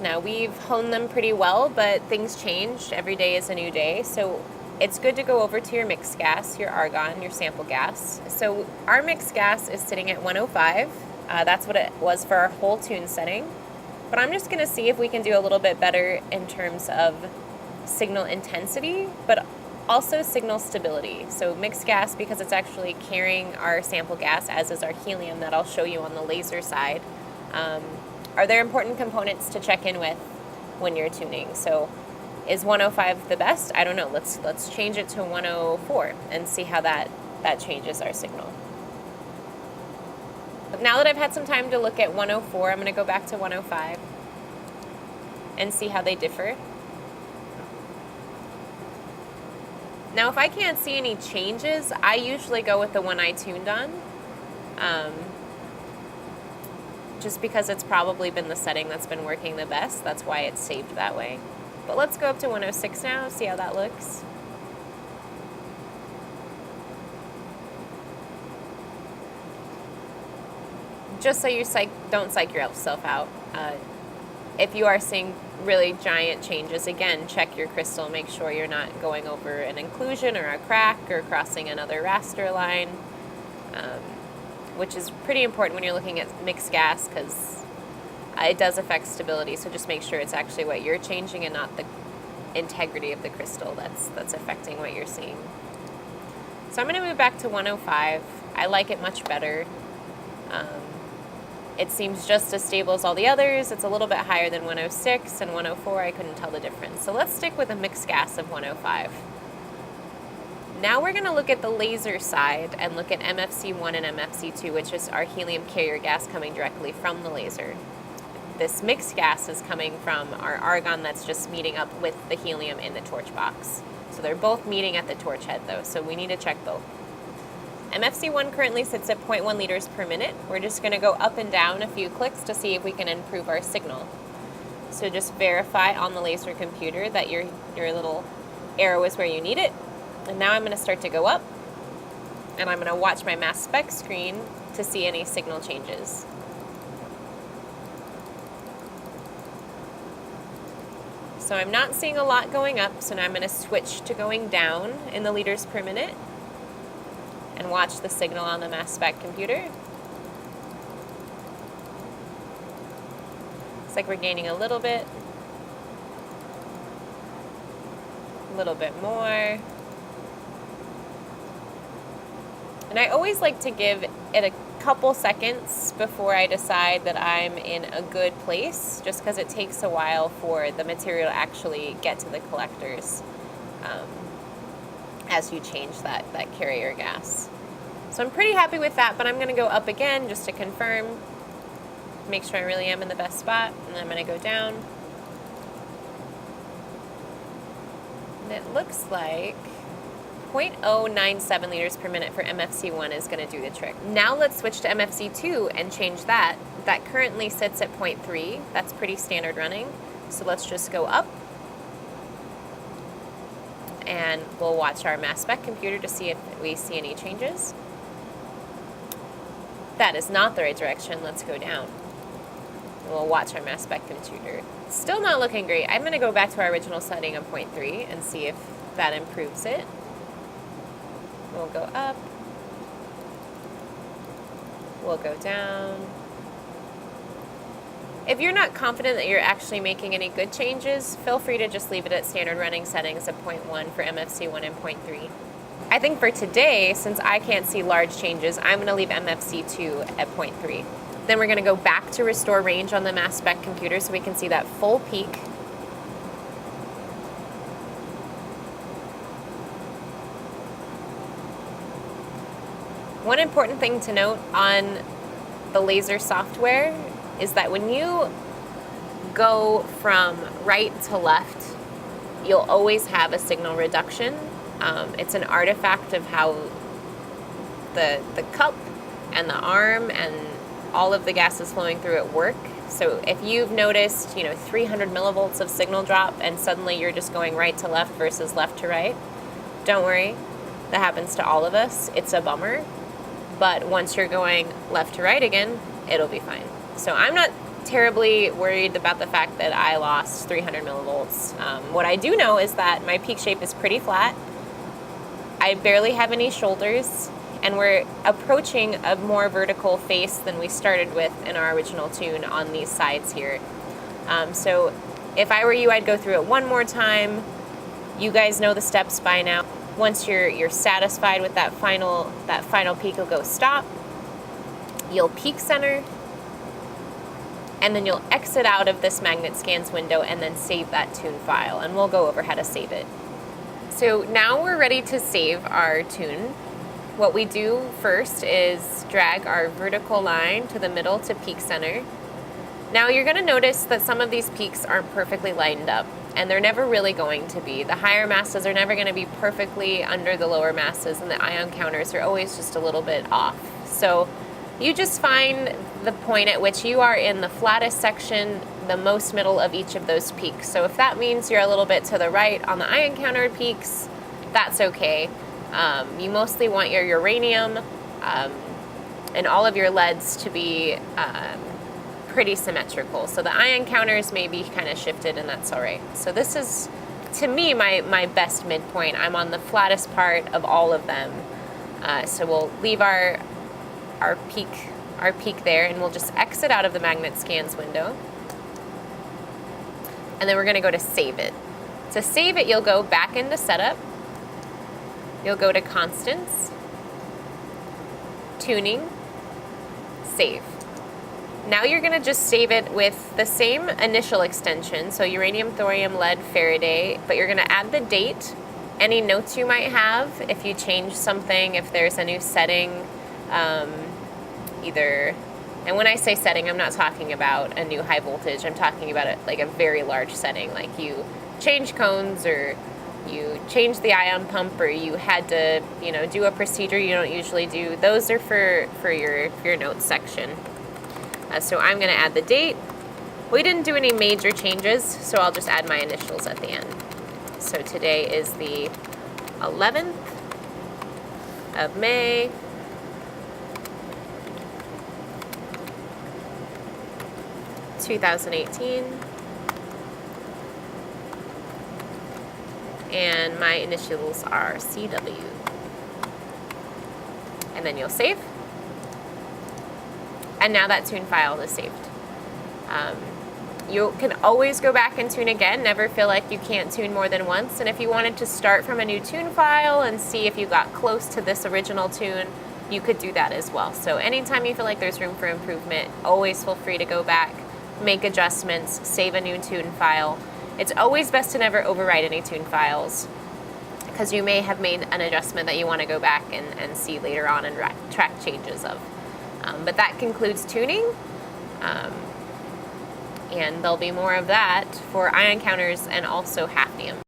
Now, we've honed them pretty well, but things change. Every day is a new day. So it's good to go over to your mixed gas, your argon, your sample gas. So our mixed gas is sitting at 105. That's what it was for our whole tune setting. But I'm just going to see if we can do a little bit better in terms of signal intensity, but also signal stability. So mixed gas, because it's actually carrying our sample gas, as is our helium that I'll show you on the laser side. Are there important components to check in with when you're tuning? So is 105 the best? I don't know. Let's change it to 104 and see how that changes our signal. But now that I've had some time to look at 104, I'm going to go back to 105 and see how they differ. Now, if I can't see any changes, I usually go with the one I tuned on, just because it's probably been the setting that's been working the best. That's why it's saved that way. But let's go up to 106 now, see how that looks. Just so you don't psych yourself out. If you are seeing really giant changes, again, check your crystal. Make sure you're not going over an inclusion or a crack or crossing another raster line, which is pretty important when you're looking at mixed gas, because it does affect stability. So just make sure it's actually what you're changing and not the integrity of the crystal that's affecting what you're seeing. So I'm going to move back to 105. I like it much better. It seems just as stable as all the others. It's a little bit higher than 106 and 104. I couldn't tell the difference. So let's stick with a mixed gas of 105. Now we're going to look at the laser side and look at MFC1 and MFC2, which is our helium carrier gas coming directly from the laser. This mixed gas is coming from our argon that's just meeting up with the helium in the torch box. So they're both meeting at the torch head though, so we need to check both. MFC1 currently sits at 0.1 liters per minute. We're just going to go up and down a few clicks to see if we can improve our signal. So just verify on the laser computer that your little arrow is where you need it. And now I'm going to start to go up, and I'm going to watch my mass spec screen to see any signal changes. So I'm not seeing a lot going up, so now I'm going to switch to going down in the liters per minute and watch the signal on the mass spec computer. Looks like we're gaining a little bit more. And I always like to give it a couple seconds before I decide that I'm in a good place, just because it takes a while for the material to actually get to the collectors as you change that carrier gas. So I'm pretty happy with that, but I'm going to go up again just to confirm, make sure I really am in the best spot, and I'm going to go down. And it looks like 0.097 liters per minute for MFC1 is going to do the trick. Now let's switch to MFC2 and change that. That currently sits at 0.3. That's pretty standard running. So let's just go up, and we'll watch our mass spec computer to see if we see any changes. That is not the right direction. Let's go down. We'll watch our mass spec computer. Still not looking great. I'm going to go back to our original setting of 0.3 and see if that improves it. We'll go up. We'll go down. If you're not confident that you're actually making any good changes, feel free to just leave it at standard running settings of 0.1 for MFC1 and 0.3. I think for today, since I can't see large changes, I'm going to leave MFC2 at 0.3. Then we're going to go back to restore range on the mass spec computer so we can see that full peak. One important thing to note on the laser software is that when you go from right to left, you'll always have a signal reduction. It's an artifact of how the cup and the arm and all of the gases flowing through it work. So if you've noticed, 300 millivolts of signal drop and suddenly you're just going right to left versus left to right, don't worry. That happens to all of us. It's a bummer. But once you're going left to right again, it'll be fine. So I'm not terribly worried about the fact that I lost 300 millivolts. What I do know is that my peak shape is pretty flat. I barely have any shoulders, and we're approaching a more vertical face than we started with in our original tune on these sides here. So if I were you, I'd go through it one more time. You guys know the steps by now. Once you're satisfied with that final peak, you'll go stop. You'll peak center, and then you'll exit out of this magnet scans window and then save that tune file, and we'll go over how to save it. So now we're ready to save our tune. What we do first is drag our vertical line to the middle to peak center. Now you're going to notice that some of these peaks aren't perfectly lined up, and they're never really going to be. The higher masses are never going to be perfectly under the lower masses, and the ion counters are always just a little bit off. So you just find the point at which you are in the flattest section, the most middle of each of those peaks. So if that means you're a little bit to the right on the ion countered peaks, that's okay. You mostly want your uranium and all of your leads to be pretty symmetrical. So the ion counters may be kind of shifted, and that's all right. So this is, to me, my best midpoint. I'm on the flattest part of all of them. So we'll leave our peak there, and we'll just exit out of the magnet scans window. And then we're going to go to save it. To save it, you'll go back into setup. You'll go to constants, tuning, save. Now you're going to just save it with the same initial extension, so uranium, thorium, lead, Faraday, but you're going to add the date, any notes you might have, if you change something, if there's a new setting, either, and when I say setting, I'm not talking about a new high voltage, I'm talking about like a very large setting, like you change cones, or you change the ion pump, or you had to, do a procedure you don't usually do. Those are for your notes section. So I'm going to add the date. We didn't do any major changes, so I'll just add my initials at the end. So today is the 11th of May, 2018, and my initials are CW. And then you'll save. And now that tune file is saved. You can always go back and tune again. Never feel like you can't tune more than once. And if you wanted to start from a new tune file and see if you got close to this original tune, you could do that as well. So anytime you feel like there's room for improvement, always feel free to go back, make adjustments, save a new tune file. It's always best to never overwrite any tune files, because you may have made an adjustment that you want to go back and see later on and track changes of. But that concludes tuning, and there'll be more of that for ion counters and also hafnium.